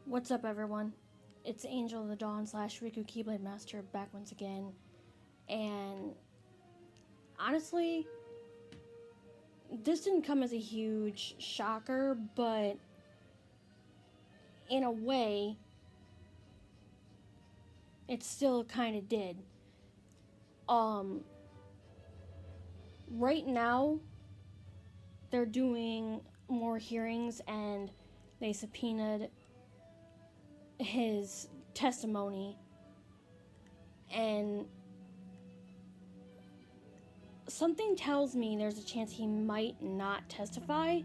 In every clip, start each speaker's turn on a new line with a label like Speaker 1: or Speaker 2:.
Speaker 1: What's up, everyone? It's Angel of the Dawn slash Riku Keyblade Master back once again. And honestly, this didn't come as a huge shocker, but in a way, it still kind of did. Right now, they're doing more hearings and they subpoenaed his testimony, and something tells me there's a chance he might not testify,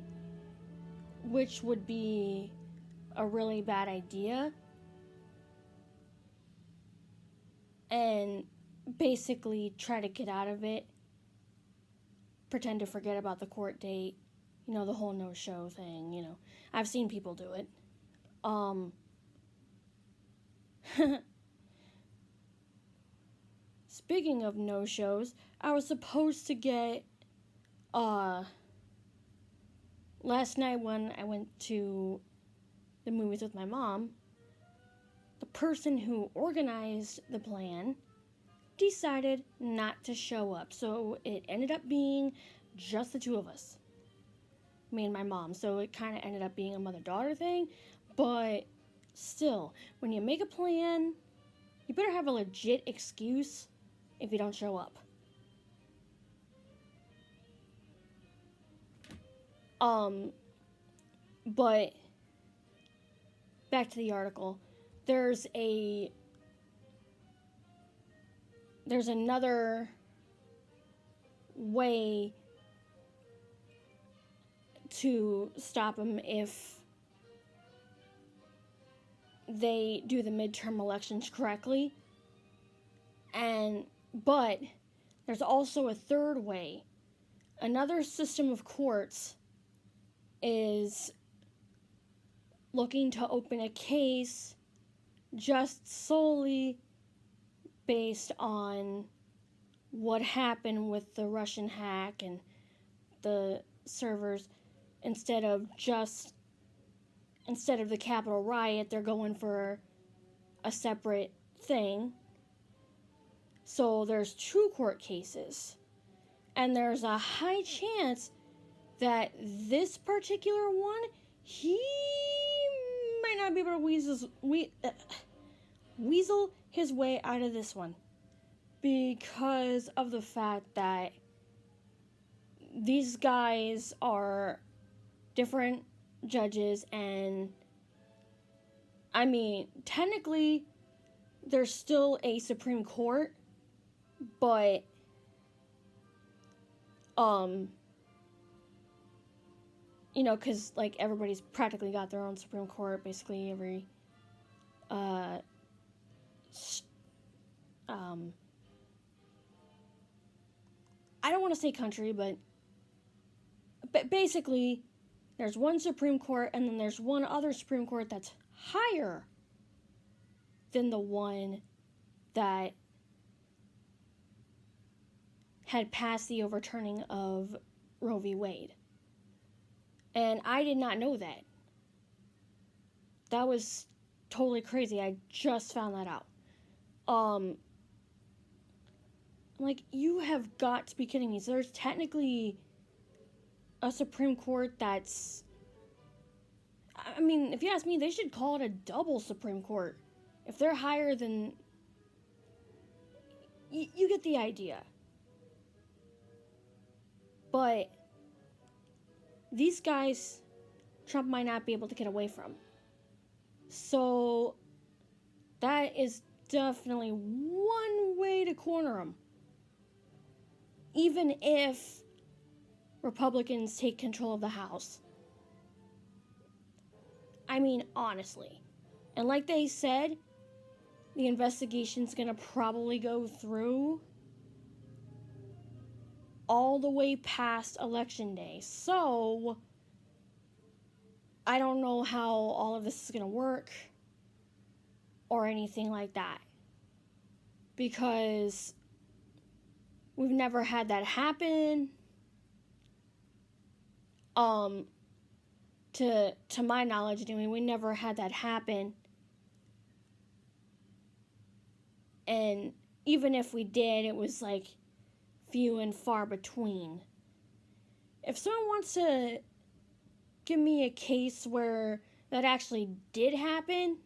Speaker 1: which would be a really bad idea. And basically try to get out of it, pretend to forget about the court date, the whole no-show thing, I've seen people do it. Speaking of no-shows, I was supposed to get, last night when I went to the movies with my mom, the person who organized the plan decided not to show up. So it ended up being just the two of us, me and my mom. So it kind of ended up being a mother-daughter thing. But still, when you make a plan, you better have a legit excuse if you don't show up. But back to the article. There's another way to stop him if they do the midterm elections correctly. But there's also a third way. Another system of courts is looking to open a case just solely based on what happened with the Russian hack and the servers. Instead of the Capitol riot, they're going for a separate thing. So there's two court cases, and there's a high chance that this particular one, he might not be able to weasel his way out of this one, because of the fact that these guys are different judges, and technically there's still a Supreme Court, but because everybody's practically got their own Supreme Court. Basically every I don't want to say country, but basically there's one Supreme Court, and then there's one other Supreme Court that's higher than the one that had passed the overturning of Roe v. Wade. And I did not know that. That was totally crazy. I just found that out. You have got to be kidding me. So there's technically a Supreme Court that's... if you ask me, they should call it a double Supreme Court. If they're higher than... You get the idea. But these guys, Trump might not be able to get away from. So that is definitely one way to corner him. Even if Republicans take control of the House. Honestly. And like they said, the investigation's gonna probably go through all the way past Election Day. So I don't know how all of this is gonna work or anything like that, because we've never had that happen. To my knowledge, anyway, we never had that happen. And even if we did, it was like few and far between. If someone wants to give me a case where that actually did happen,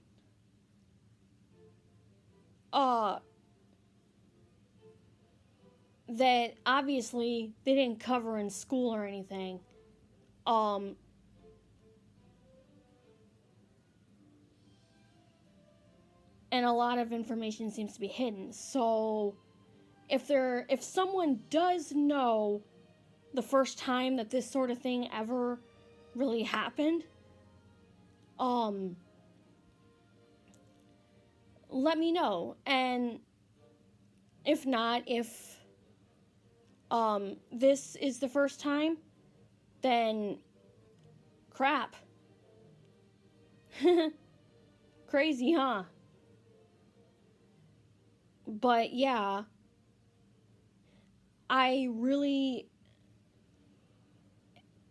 Speaker 1: that obviously they didn't cover in school or anything, and a lot of information seems to be hidden. So if someone does know the first time that this sort of thing ever really happened, let me know. And if not, if this is the first time, then crap. Crazy, huh? But yeah, I really,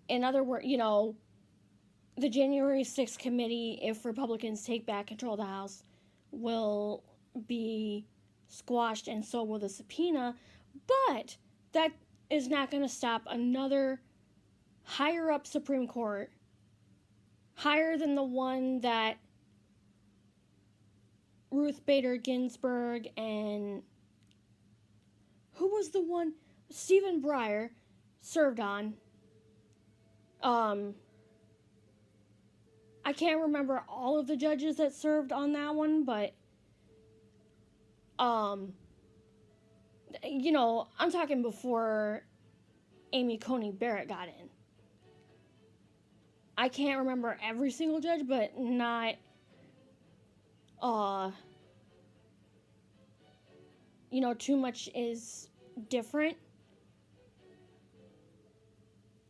Speaker 1: in other words, the January 6th committee, if Republicans take back control of the House, will be squashed, and so will the subpoena. But that is not going to stop another higher up Supreme Court, higher than the one that Ruth Bader Ginsburg and who was the one? Stephen Breyer served on. I can't remember all of the judges that served on that one, but I'm talking before Amy Coney Barrett got in. I can't remember every single judge, but not too much is different.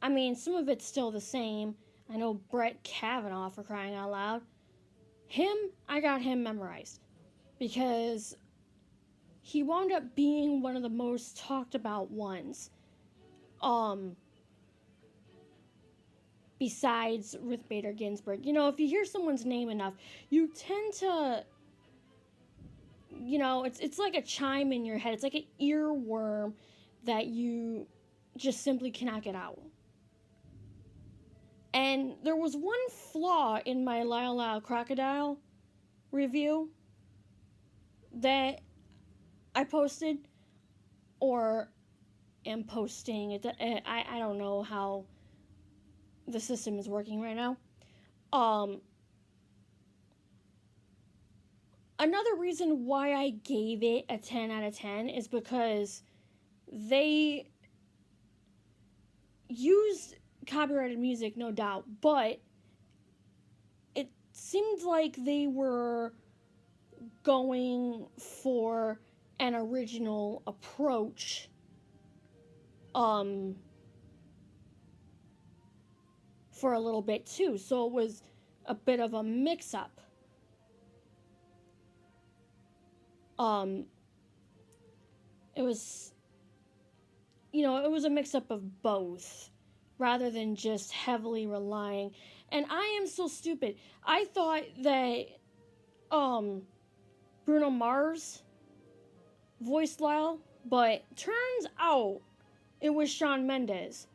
Speaker 1: I mean, some of it's still the same. I know Brett Kavanaugh, for crying out loud. I got him memorized because he wound up being one of the most talked about ones. Besides Ruth Bader Ginsburg. If you hear someone's name enough, you tend to, it's like a chime in your head. It's like an earworm that you just simply cannot get out. And there was one flaw in my Lyle Lyle Crocodile review that I posted or am posting. I don't know how the system is working right now. Another reason why I gave it a 10 out of 10 is because they used copyrighted music, no doubt, but it seemed like they were going for an original approach for a little bit too, so it was a bit of a mix-up. It was a mix-up of both rather than just heavily relying. And I am so stupid. I thought that Bruno Mars voiced Lyle, but turns out it was Shawn Mendes.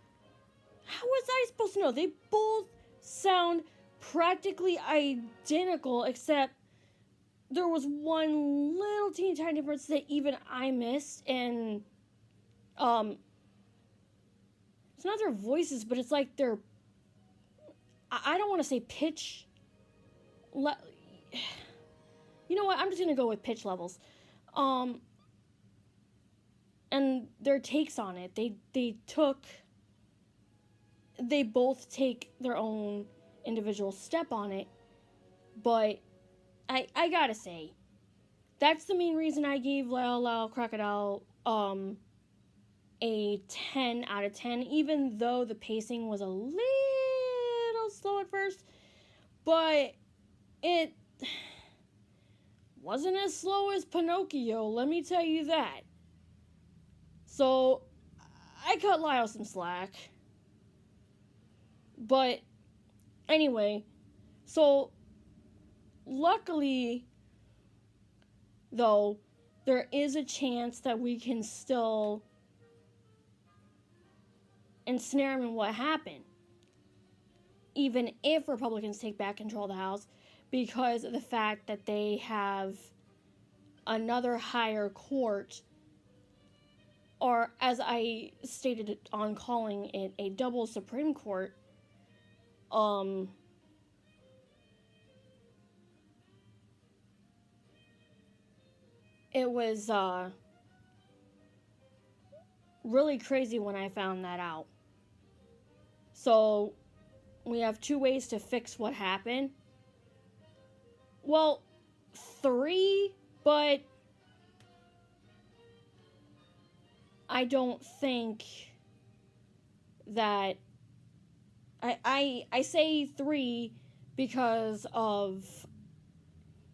Speaker 1: How was I supposed to know? They both sound practically identical, except there was one little teeny tiny difference that even I missed, and it's not their voices, but it's like their, I don't want to say pitch. You know what? I'm just gonna go with pitch levels, and their takes on it. They both take their own individual step on it, but I gotta say, that's the main reason I gave Lyle Lyle Crocodile a 10 out of 10, even though the pacing was a little slow at first, but it wasn't as slow as Pinocchio, let me tell you that. So I cut Lyle some slack, but Anyway, so luckily, though, there is a chance that we can still ensnare him in what happened, even if Republicans take back control of the House, because of the fact that they have another higher court, or as I stated on calling it, a double Supreme Court. It was really crazy when I found that out. So we have two ways to fix what happened. Well, three, but I don't think that I say three because of,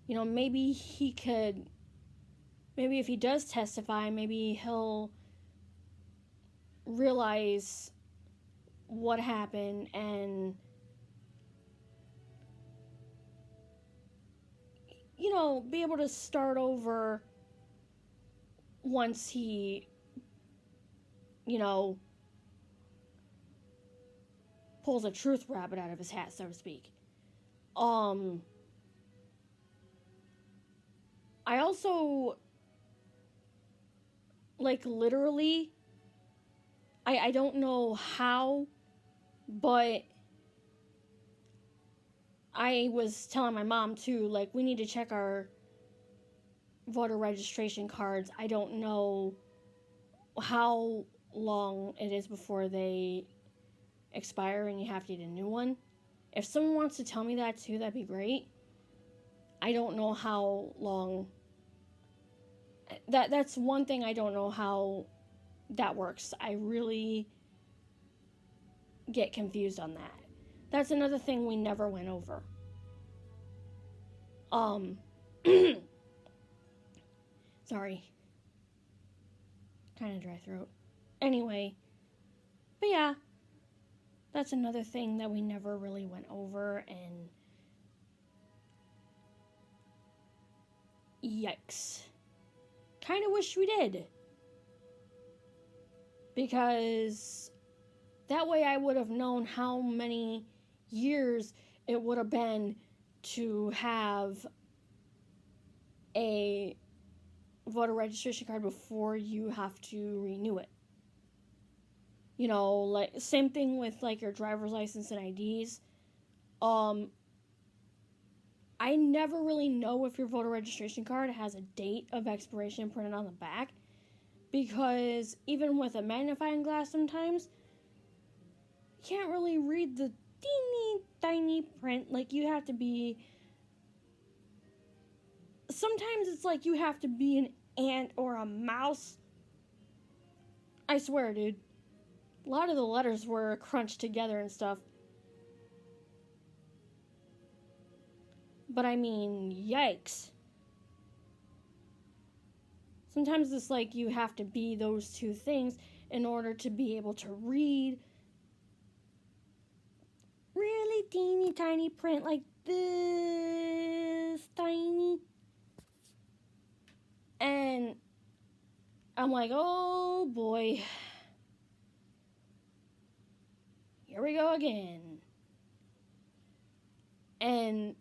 Speaker 1: maybe he could, maybe if he does testify, maybe he'll realize what happened and, be able to start over once he, pulls a truth rabbit out of his hat, so to speak. I also, literally, I don't know how, but I was telling my mom, too, we need to check our voter registration cards. I don't know how long it is before they expire and you have to get a new one. If someone wants to tell me that, too, that'd be great. I don't know how long. That's one thing I don't know how that works. I really get confused on that. That's another thing we never went over. Sorry. Kind of dry throat. Anyway, but yeah, that's another thing that we never really went over, and yikes. Kind of wish we did. Because that way I would have known how many years it would have been to have a voter registration card before you have to renew it. Same thing with your driver's license and IDs. I never really know if your voter registration card has a date of expiration printed on the back, because even with a magnifying glass sometimes, you can't really read the teeny tiny print. You have to be... Sometimes it's you have to be an ant or a mouse. I swear, dude. A lot of the letters were crunched together and stuff. But I mean, yikes. Sometimes it's you have to be those two things in order to be able to read really teeny tiny print like this tiny. And I'm oh boy. Here we go again. And,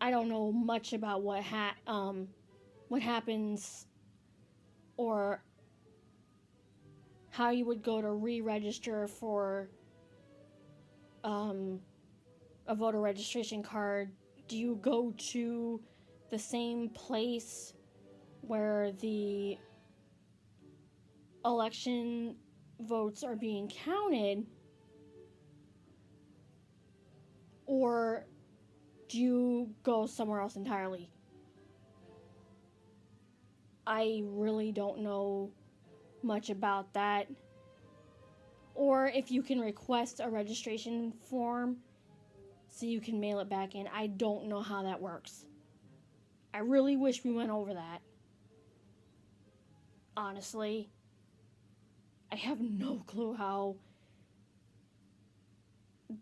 Speaker 1: I don't know much about what happens or how you would go to re-register for a voter registration card. Do you go to the same place where the election votes are being counted, or do you go somewhere else entirely? I really don't know much about that. Or if you can request a registration form so you can mail it back in. I don't know how that works. I really wish we went over that. Honestly. I have no clue how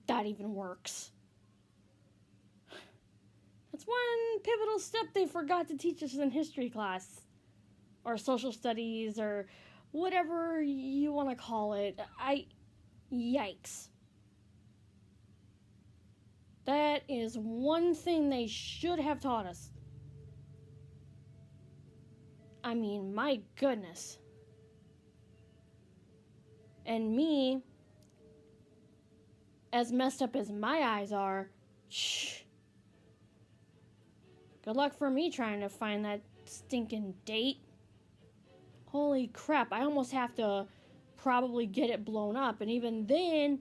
Speaker 1: that even works. That's one pivotal step they forgot to teach us in history class, or social studies, or whatever you want to call it. Yikes. That is one thing they should have taught us. I mean, my goodness. And me, as messed up as my eyes are, good luck for me trying to find that stinking date. Holy crap, I almost have to probably get it blown up, and even then,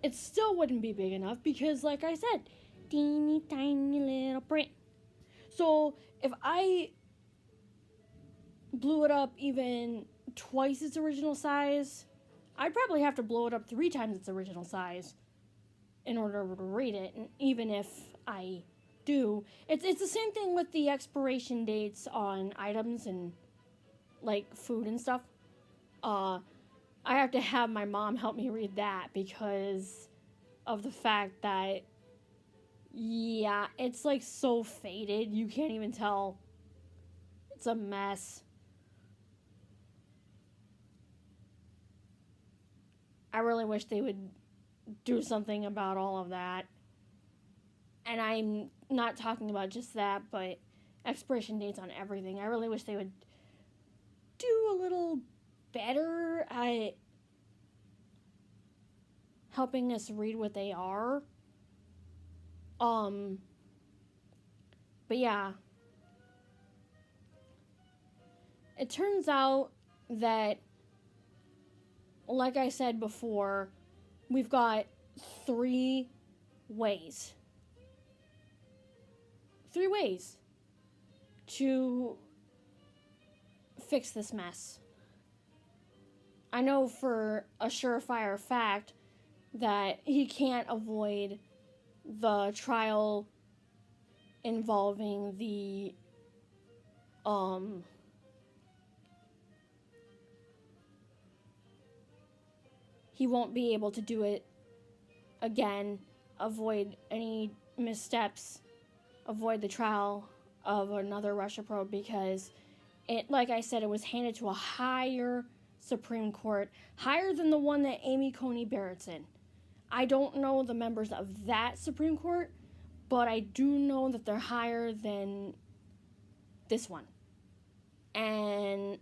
Speaker 1: it still wouldn't be big enough because, like I said, teeny tiny little print. So if I blew it up even twice its original size, I'd probably have to blow it up 3 times its original size in order to read it. And even if I do, it's the same thing with the expiration dates on items and like food and stuff. I have to have my mom help me read that because of the fact that, yeah, it's like so faded, you can't even tell. It's a mess. I really wish they would do something about all of that. And I'm not talking about just that, but expiration dates on everything. I really wish they would do a little better at helping us read what they are. But yeah. It turns out that, like I said before, we've got 3 ways. 3 ways to fix this mess. I know for a surefire fact that he can't avoid the trial involving the he won't be able to do it again, avoid any missteps, avoid the trial of another Russia probe because it, like I said, it was handed to a higher Supreme Court, higher than the one that Amy Coney Barrett's in. I don't know the members of that Supreme Court, but I do know that they're higher than this one. And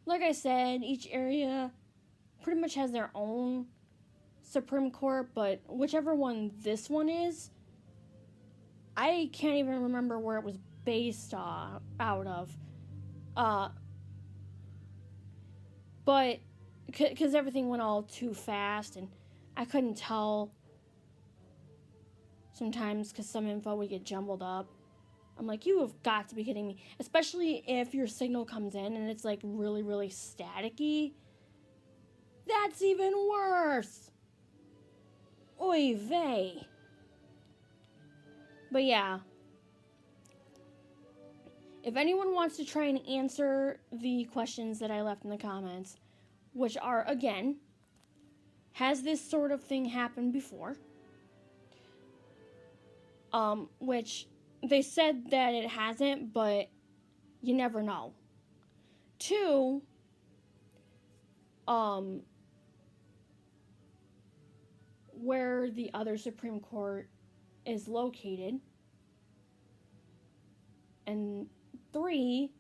Speaker 1: like I said, each area pretty much has their own Supreme Court, but whichever one this one is, I can't even remember where it was based out of. But because everything went all too fast and I couldn't tell sometimes because some info would get jumbled up. I'm like, you have got to be kidding me. Especially if your signal comes in and it's like really, really staticky. That's even worse. Oy vey. But yeah. If anyone wants to try and answer the questions that I left in the comments, which are, again, has this sort of thing happened before? Which they said that it hasn't, but you never know. 2, where the other Supreme Court is located. And 3,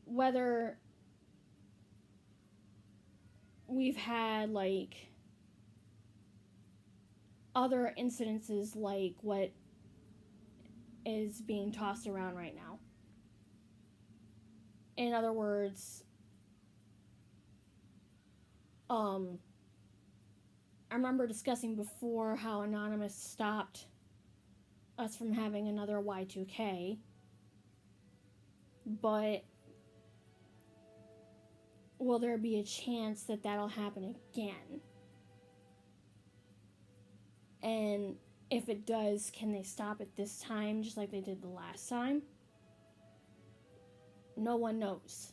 Speaker 1: whether we've had like other incidences like what is being tossed around right now. In other words, I remember discussing before how Anonymous stopped us from having another Y2K, but will there be a chance that that'll happen again? And if it does, can they stop it this time just like they did the last time? No one knows.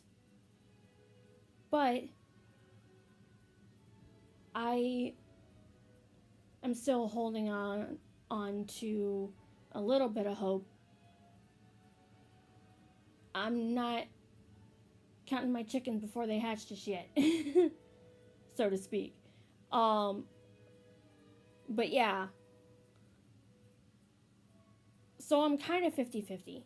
Speaker 1: But I am still holding on to a little bit of hope. I'm not counting my chickens before they hatch just yet, so to speak. But yeah. So I'm kind of 50-50.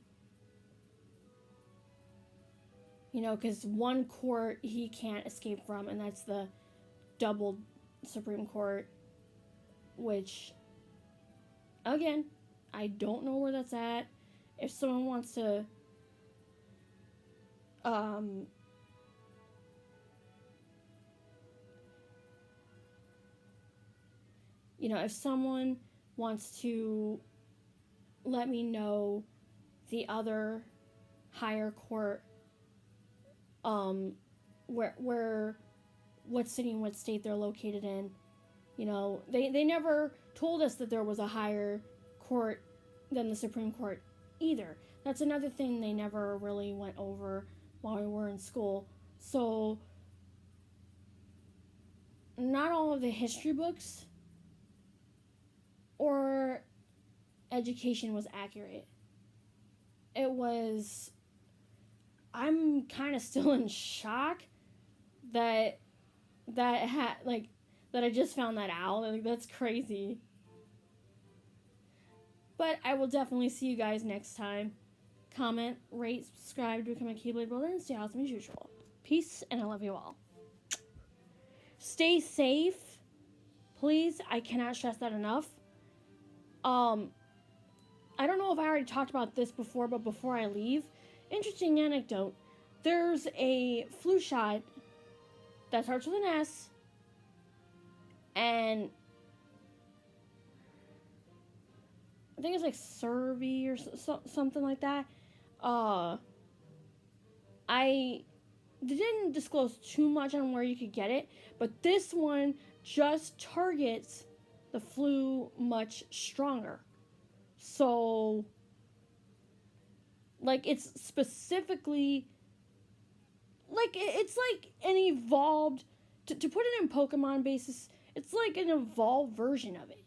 Speaker 1: You know, because one court he can't escape from, and that's the double Supreme Court, which, again, I don't know where that's at. If someone wants to you know, if someone wants to let me know the other higher court, where what city and what state they're located in. You know, they never told us that there was a higher court than the Supreme Court either. That's another thing they never really went over while we were in school. So, not all of the history books or education was accurate. It was. I'm kind of still in shock that I just found that out. Like, that's crazy. But I will definitely see you guys next time. Comment, rate, subscribe to become a Keyblade builder, and stay awesome as usual. Peace, and I love you all. Stay safe, please. I cannot stress that enough. I don't know if I already talked about this before, but before I leave, interesting anecdote. There's a flu shot that starts with an S, and I think it's like Cervi or something like that. I didn't disclose too much on where you could get it, but this one just targets the flu much stronger. So, like, it's specifically, like, it's like an evolved, to put it in Pokemon basis, it's like an evolved version of it.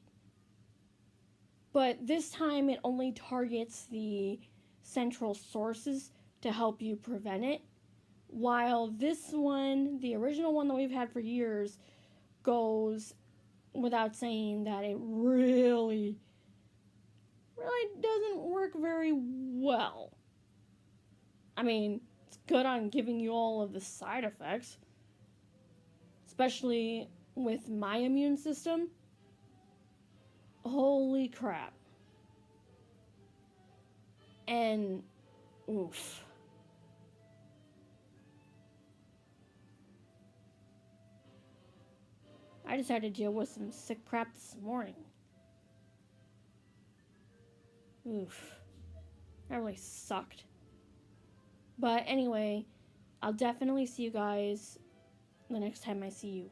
Speaker 1: But this time it only targets the central sources to help you prevent it. While this one, the original one that we've had for years, goes without saying that it really doesn't work very well. I mean, it's good on giving you all of the side effects, especially with my immune system. Holy crap. And oof. I just had to deal with some sick crap this morning. Oof. That really sucked. But anyway, I'll definitely see you guys the next time I see you.